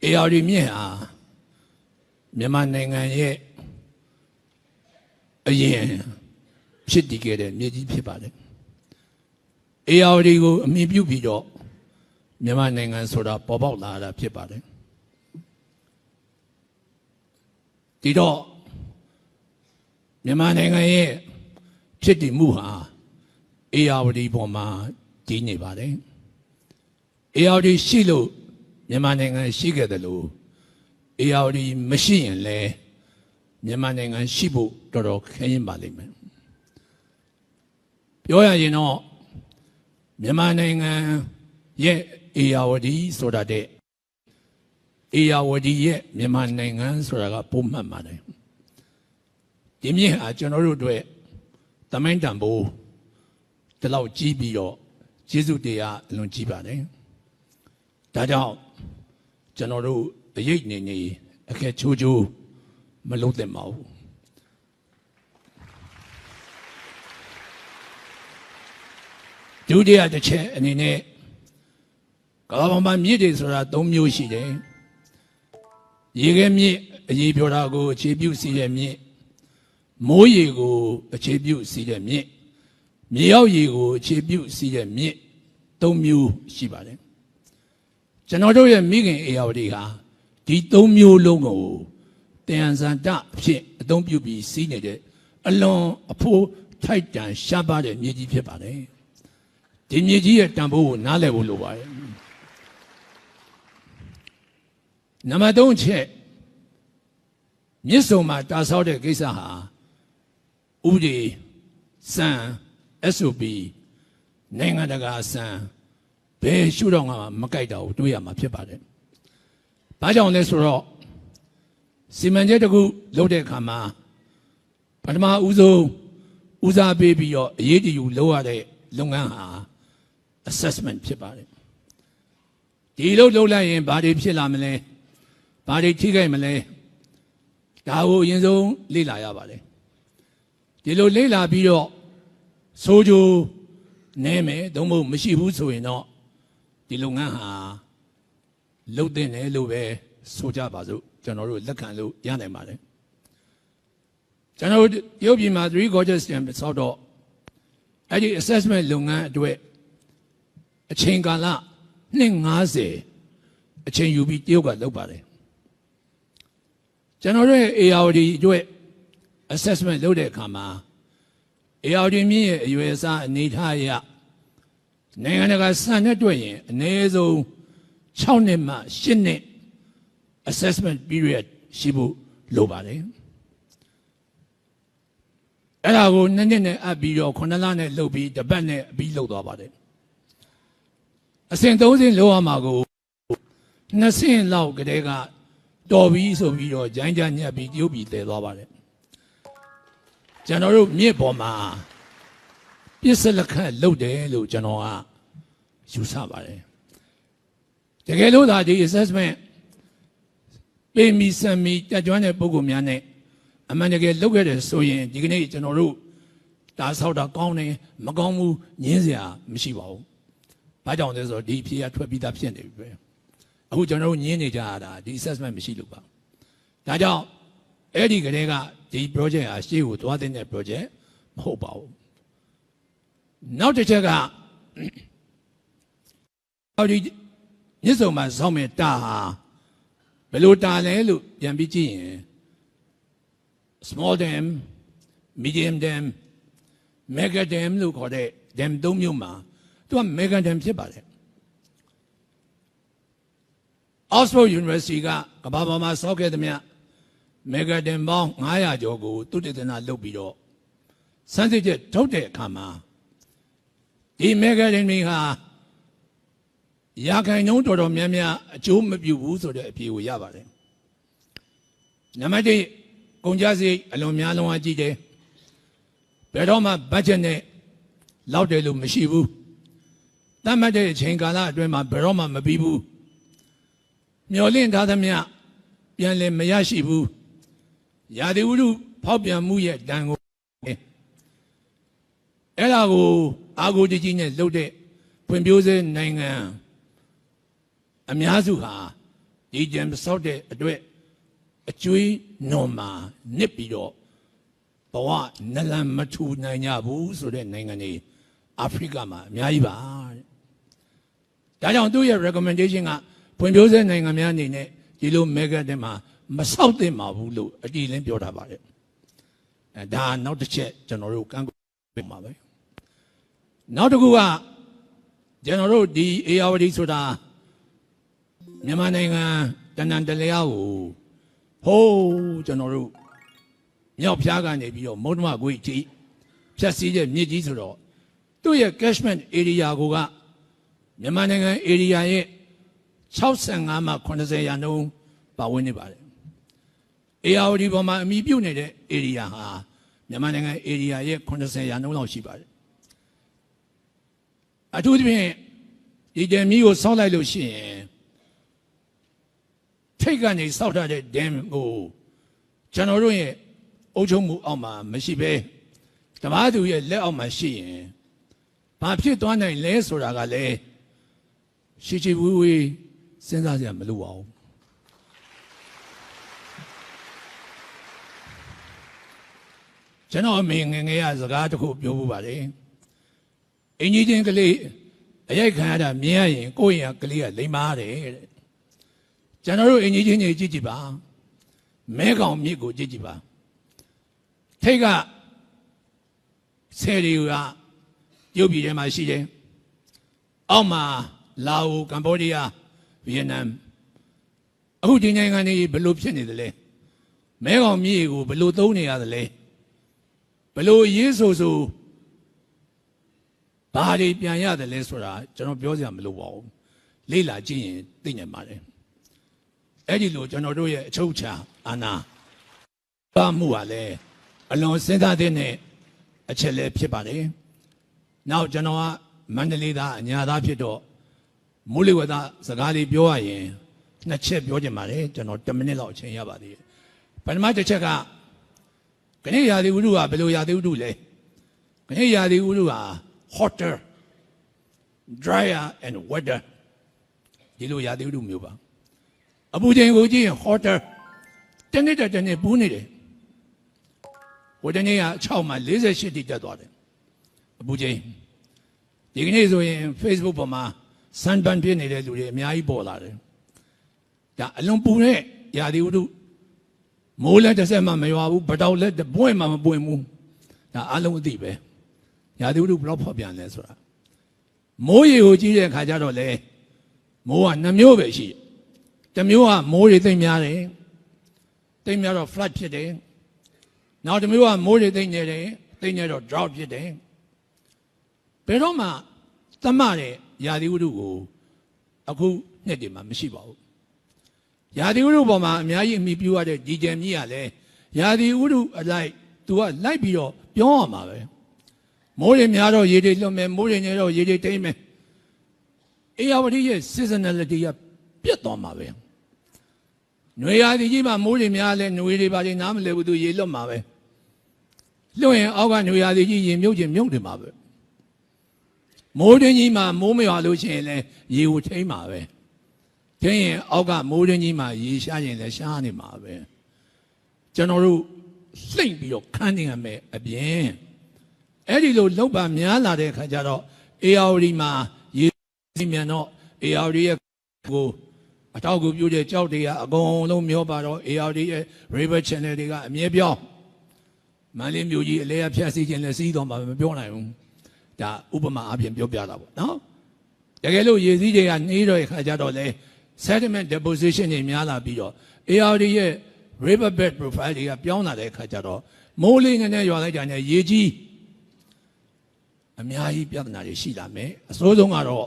ARD မြင့်ဟာမြန်မာနိုင်ငံရဲ့အရင်ဖြစ်တည်ခဲ့တဲ့မြေကြီးဖြစ်ပါတယ် ARD ကိုအမိပြုပြီးတော့မြန်မာနိုင်ငံဆိုတာပေါ်ပေါက်လာတာဖြစ်ပါတယ်ဒီတော့မြန်မာနိုင်ငံရဲ့ဖြစ်တည်မှုဟာ ARD ပေါ်မှာတည်နေပါတယ် ARD ရှိလို့မြန်မာနိုင်ငံရှိခဲ့တယ်လို့ ARD မရှိရင်လည်းမြန်မာနိုင်ငံရှိဖို့တော်တော်ခဲယဉ်းပါလိမ့်မယ်ပြောရရင်တော့မြန်မာနိုင်ငံရဲ့ ARD ဆိုတာတဲ့ ARD ရဲ့မြန်မာနိုင်ငံဆိုတာကပုံမှန်ပါတယ်ဒီမြင့်ဟာကျွန်တော်တို့အတွက်တမိုင်းတန်ဖိုးဒီလောက်ကြီးပြီးတော့ကျေးဇူးတရားအလွန်ကြီးပါတယ်ဒါကြောင့်ကျွန်တော်တို့အရေးနေအခက်ချိုးချိုးမလုပ်သင့်ပါဘူးဒုတိယတစ်ချက်အနေနဲ့ကမ္ဘာပေါ်မှာမြစ်တွေဆိုတာ၃မျိုးရှိတယ်ရေခဲမြစ်အရေးပြောတာကိုအခြေပြုစီးတဲ့မြစ်မိုးရေကိုအခြေပြုစီးတဲ့မြစ်မြေရောက်ရေကိုအခြေပြုစီးတဲ့မြစ်၃မျိုးရှိပါတယ်ကျွန်တော်တို့ရဲ့မိခင် ARD ဟာဒီ၃မျိုးလုံးကိုတရားစံတဖြစ်အသုံးပြုပြီးစီးနေတဲ့အလွန်အဖိုးထိုက်တန်ရှားပါတဲ့မြေကြီးဖြစ်ပါတယ်ဒီမြေကြီးရဲ့တန်ဖိုးကိုနားလည်ဖို့လိုပါတယ်နံပါတ်3ချက်မြစ်ဆုံမှာတာဆောက်တဲ့ကိစ္စဟာဥပဒေစံ SOP နိုင်ငံတကာစံဘယ်ရှုတော့မှမကြိုက်တာကိုတွေးရမှာဖြစ်ပါတယ်။ဘာကြောင့်လဲဆိုတော့စီမံချက်တစ်ခုလုပ်တဲ့အခါမှာပထမဦးဆုံးဦးစားပေးပြီးတော့အရေးတယူလုပ်ရတဲ့လုပ်ငန်းဟာ assessment ဖြစ်ပါတယ်။ဒီလုပ်လိုက်ရင်ဘာတွေဖြစ်လာမလဲ။ဘာတွေထိခိုက်မလဲ။ဒါကိုအရင်ဆုံးလေ့လာရပါတယ်။ဒီလိုလေ့လာပြီးတော့ဆိုကြနဲမယ်သို့မဟုတ်မရှိဘူးဆိုရင်တော့ဒီလုပ်ငန်းဟာလုတ်တဲ့နယ်လို့ပဲဆိုကြပါစို့ကျွန်တော်တို့လက်ခံလို့ရနိုင်ပါတယ်ကျွန်တော်တို့ရုပ်ပြည်မှာ3 gorgeous ဆောက်တော့အဲ့ဒီ assessment လုပ်ငန်းအတွက်အချိန်ကာလ250အချိန်ယူပြီးတရုတ်ကလုပ်ပါတယ်ကျွန်တော်တို့ရဲ့ ARD အတွက် assessment လုပ်တဲ့အခါမှာ ARD မြင့်ရဲ့အရွယ်အစားအနေထားအရနိုင်ငံတကာစံနဲ့တွေ့ရင်အနည်းဆုံး6နှစ်မှ8နှစ် assessment period ရှိဖို့လိုပါတယ်အဲ့ဒါကို2နှစ်နဲ့အပ်ပြီးတော့9လနဲ့လုပ်ပြီးတစ်ပတ်နဲ့ပြီးလုပ်သွားပါတယ်အဆင့်3ဆင့်လုပ်ရမှာကို2ဆင့်လောက်ကတည်းကတော်ပြီးဆိုပြီးတော့ဂျိုင်းကြညက်ပြီးတရုတ်ပြည်တည်သွားပါတယ်ကျွန်တော်တို့မြစ်ပေါ်မှာပြစ်စလက်ခတ်လုပ်တယ်လို့ကျွန်တော်ကယူဆပါတယ်တကယ်လို့ဒါဒီ assessment ပေးမိစံမိတက်ကြွတဲ့ပုဂ္ဂိုလ်များနဲ့အမှန်တကယ်လုပ်ခဲ့တယ်ဆိုရင်ဒီကနေ့ကျွန်တော်တို့ဒါဆောက်တာကောင်းတယ်မကောင်းဘူးညင်းစရာမရှိပါဘူးဘာကြောင့်လဲဆိုတော့ဒီဖြေရထွက်ပြီးသားဖြစ်နေပြီပဲအခုကျွန်တော်တို့ညင်းနေကြရတာဒီ assessment မရှိလို့ပါဒါကြောင့်အဲ့ဒီကလေးကဒီ project ဟာရှေ့ကိုသွားတဲ့ project မဟုတ်ပါဘူးနောက်တစ်ချက်ကဒီမြစ်ဆုံမှာစောင့်မဲ့တာဟာဘယ်လိုတာလဲလို့ပြန်ပြီးကြည့်ရင် small dam medium dam mega dam လို့ခေါ်တဲ့ dam 3မျိုးမှာသူက mega dam ဖြစ်ပါတယ် Oxford University ကကမ္ဘာပေါ်မှာစောက်ခဲ့သမျှ mega dam ပေါင်း900ကျော်ကိုသုတေသနလုပ်ပြီးတော့စမ်းစစ်ချက်ထုတ်တဲ့အခါမှာဒီ mega dam တွေဟာရာခိုင်နှုန်းတော်တော်များများအကျိုးမပြုဘူးဆိုတဲ့အဖြေကိုရပါတယ်နံပါတ်1ကုန်ကျစရိတ်အလွန်များလုံးဝကြီးတယ်ဘယ်တော့မှ budget နဲ့လောက်တယ်လို့မရှိဘူးတတ်မှတ်တဲ့အချိန်ကာလအတွင်းမှာဘယ်တော့မှမပြီးဘူးမျော်လင့်ထားသမျှပြန်လည်မရရှိဘူးရာသီဥတုဖောက်ပြန်မှုရဲ့တန်ကိုအဲ့ဒါကိုအာကိုကြီးကြီးနဲ့လှုပ်တဲ့ဖွံ့ဖြိုးဆဲနိုင်ငံအများစုဟာ ဒီကြံဆောက်တဲ့အတွက်အကျွေးနွန်မှာနစ်ပြီးတော့ဘဝနလန်မထူနိုင်ကြဘူးဆိုတဲ့နိုင်ငံတွေအာဖရိကမှာအများကြီးပါတဲ့ဒါကြောင့်သူ့ရဲ့ recommendation ကဖွံ့ဖြိုးဆဲနိုင်ငံများအနေနဲ့ဒီလို mega တဲ့မှာမဆောက်သင့်ပါဘူးလို့အတိအလင်းပြောထားပါတယ်ဒါနောက်တစ်ချက်ကျွန်တော်တို့ကန့်ကွက်ပါပဲနောက်တစ်ခုကကျွန်တော်တို့ဒီ ARD ဆိုတာမြန်မာနိုင်ငံတဏ္ဍန်တလျားကိုဟိုးကျွန်တော်တို့မြောက်ဖျားကနေပြီးတော့မုံဓမ္မကွေ့ကြီးဖြတ်စည်းတဲ့မြစ်ကြီးဆိုတော့သူ့ရဲ့ catchment area ကိုကမြန်မာနိုင်ငံ area ရဲ့65မှ80ရာနှုန်းပါဝင်နေပါတယ် ARD ပေါ်မှာအမိပြုတ်နေတဲ့ area ဟာမြန်မာနိုင်ငံ area ရဲ့80ရာနှုန်းလောက်ရှိပါတယ်အထူးသဖြင့်ဒီဒမ်မီကိုစောက်လိုက်လို့ရှိရင်ထိတ်ကနေစောက်ထားတဲ့ dam ကိုကျွန်တော်တို့ရဲ့အုပ်ချုပ်မှုအောက်မှာမရှိဘဲတမားသူရဲ့လက်အောက်မှာရှိရင်ဘာဖြစ်သွားနိုင်လဲဆိုတာကလည်းရှိချီဝေးဝေးစဉ်းစားကြမလို့ပါဘူးကျွန်တော်အမေငယ်ငယ်ရစကားတစ်ခုပြောဖို့ပါတယ်အင်ကြီးချင်းကလေးအရိုက်ခံရတာမြင်ရရင်ကိုယ့်ရင်ကလေးကလိမ္မာတယ်တဲ့ကျွန်တော်တို့အင်ကြီးချင်းကြီးကြည့်ကြည့်ပါမဲကောင်မြစ်ကိုကြည့်ကြည့်ပါထိတ်ကဆယ်တွေကရုပ်ပြည်ထဲမှာရှိတယ်အောက်မှာလာအိုကမ္ဘောဒီးယားဗီယက်နမ်အခုဒီနိုင်ငံတွေဘယ်လိုဖြစ်နေသလဲမဲကောင်မြစ်ကိုဘယ်လိုသုံးနေရသလဲဘယ်လိုရေးဆိုဘာတွေပြန်ရတယ်လဲဆိုတာကျွန်တော်ပြောစရာမလိုပါဘူးလေ့လာကြည့်ရင်သိနိုင်ပါတယ်အဲ့ဒီလိုကျွန်တော်တို့ရဲ့အချုပ်အခြာအာဏာပါမှုကလည်းအလွန်စဉ်းစားတဲ့အချက်လည်းဖြစ်ပါတယ်နောက်ကျွန်တော်ကမန္တလေးသားအညာသားဖြစ်တော့မိုးလေဝသစကားလေးပြောရရင်နှစ်ချက်ပြောချင်ပါတယ်ကျွန်တော်10မိနစ်လောက်အချိန်ရပါသေးတယ်ပထမတစ်ချက်ကခဏရာသီဥတုကဘယ်လိုရာသီဥတုလဲခဏရာသီဥတုကhotter drier and wetter ဒီလိုရာသီဥတုမျိုးပါအပူချိန်ကိုကြည့်ရင် hotter တနေ့တနေ့ပူနေတယ်ဟိုတနေ့က6မှာ48တိတက်သွားတယ်အပူချိန်ဒီကနေ့ဆိုရင် Facebook ပေါ်မှာ sunburn ဖြစ်နေတဲ့လူတွေအများကြီးပေါ်လာတယ်ဒါအလွန်ပူတဲ့ရာသီဥတုမိုးလည်းတစ်ဆက်မှမရွာဘူးဗတောက်လည်းတပွင့်မှမပွင့်ဘူးဒါအလုံးအသိပဲရာသီဥတုဘယ်လောက်ဖော်ပြန်လဲဆိုတာမိုးရေကိုကြည့်တဲ့အခါကျတော့လေမိုးက2မျိုးပဲရှိတစ်မျိုးကမိုးတွေသိမ့်များတယ်သိမ့်များတော့ flood ဖြစ်တယ်နောက်တစ်မျိုးကမိုးတွေသိမ့်နေတယ်သိမ့်နေတော့ drought ဖြစ်တယ်ဘယ်တော့မှသမတဲ့ရာသီဥတုကိုအခုနှစ်တည်းမှာမရှိပါဘူးရာသီဥတုပေါ်မှာအများကြီးအမိပြုရတဲ့ဒီကြံကြီးကလည်းရာသီဥတုအလိုက်သူကလိုက်ပြီးတော့ပြောရမှာပဲမိုးတွေများတော့ရေတွေလွတ်မယ်မိုးတွေညတော့ရေတွေတိမ့်မယ်အေယာဝတီရဲ့ seasonality ကပြတ်သွားမှာပဲနွေရာသီကြီးမှာမိုးတွေများလဲနွေတွေပါနေနားမလဲဘူးသူရေလွတ်မှာပဲလွတ်ရင်အောက်ကနွေရာသီကြီးရေမြုပ်ခြင်းမြုပ်တယ်မှာပဲမိုးတွင်းကြီးမှာမိုးမရွာလို့ရှိရင်လဲရေကိုထိမ့်မှာပဲထိမ့်ရင်အောက်ကမိုးတွင်းကြီးမှာရေရှားရင်လဲရှားနေမှာပဲကျွန်တော်တို့လှိမ့်ပြီးတော့ခန်းနေရမယ်အပြင်အဲ့ဒီလိုလောက်ပါများလာတဲ့အခါကျတော့ ARD မှာရေမြန်တော့ ARD ရဲ့ကိုအထောက်အကူပြုတဲ့ကြောက်တွေကအကုန်လုံးမျောပါတော့ ARD ရဲ့ river channel တွေကအမြဲပြောင်းမန္တလေးမြို့ကြီးအလဲအဖြတ်စီးခြင်းလည်းစီးတော့မှမပြောနိုင်ဘူးဒါဥပမာအပြင်ပြောပြတာပေါ့နော်တကယ်လို့ရေစီးတွေကနှေးတော့ခါကြတော့လေ sediment deposition တွေများလာပြီးတော့ ARD ရဲ့ river bed profile တွေကပြောင်းလာတဲ့ခါကြတော့မိုးလေးနည်းနည်းရွာလိုက်ကြတယ်ရေကြီးအများကြီးပြဿနာတွေရှိလာမယ်အစိုးဆုံးကတော့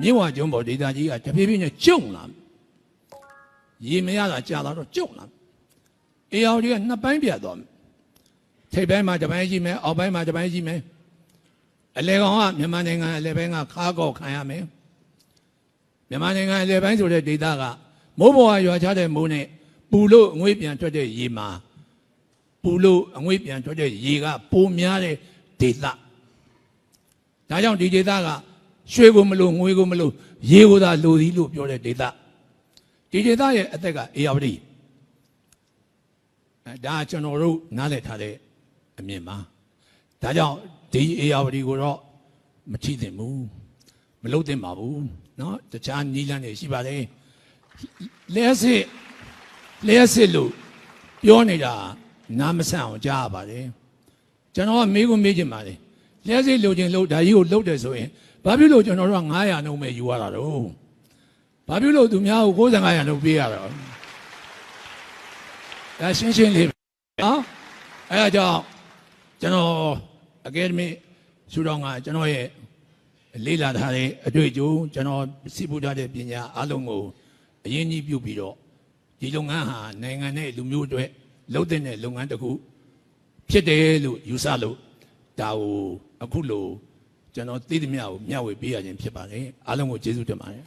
မြင်းဝကျွန်းပေါ်ဒေသကြီးကတဖြည်းဖြည်းနဲ့ကျုံလာရေမရတာကြာလာတော့ကျုံလာအေယာဝတီကနှစ်ပိုင်းပြတ်သွားမယ်ထိပ်ပိုင်းမှာတစ်ပိုင်းရှိမယ်အောက်ပိုင်းမှာတစ်ပိုင်းရှိမယ်အလဲကောင်ကမြန်မာနိုင်ငံအလဲပိုင်းကခါးကောက်ခံရမယ်မြန်မာနိုင်ငံအလဲပိုင်းဆိုတဲ့ဒေသကမိုးပေါ်ကရွာချတဲ့မိုးနဲ့ပူလို့အငွေ့ပြန်ထွက်တဲ့ရေမှာပူလို့အငွေ့ပြန်ထွက်တဲ့ရေကပိုများတဲ့ဒေသဒါကြောင့်ဒီဒေသကရွှေကိုမလို့ငွေကိုမလို့ရေကိုသာလိုသည်လို့ပြောတဲ့ဒေသဒီ ဒီဒေသရဲ့အသက်ကအေယာဝတီဒါကျွန်တော်တို့နားလည်ထားတဲ့အမြင်ပါဒါကြောင့်ဒီအေယာဝတီကိုတော့မထိသင့်ဘူးမလုပ်သင့်ပါဘူးเนาะတခြားနီးလန်းတွေရှိပါတယ်လျှက်စစ်လို့ပြောနေတာနားမဆန့်အောင်ကြားရပါတယ်ကျွန်တော်ကမေးခွန်းမေးချင်ပါတယ်လျှက်စစ်လို့ခြင်းလို့ဒါကြီးကိုလှုပ်တယ်ဆိုရင်ဘာဖြစ်လို့ကျွန်တော်တို့က900နှုန်းပဲယူရတာတော့ဘာဖြစ်လို့သူများကို9500နှုန်းပေးရတော့ဒါရှင်းရှင်းလေးနော်အဲဒါကြောင့်ကျွန်တော်အကယ်ဒမီဆူတော်ကကျွန်တော်ရဲ့လေးလာထားတဲ့အတွေ့အကြုံကျွန်တော်စီးပူထားတဲ့ပညာအလုံးကိုအရင်ကြီးပြုပြီးတော့ဒီလုပ်ငန်းဟာနိုင်ငံနဲ့လူမျိုးတွေလုပ်တဲ့လုပ်ငန်းတစ်ခုဖြစ်တယ်လို့ယူဆလို့ဒါကိုအခုလို့ကျွန်တော်သိသမျှကိုမျှဝေပေးရခြင်းဖြစ်ပါတယ်အားလုံးကိုကျေးဇူးတင်ပါတယ်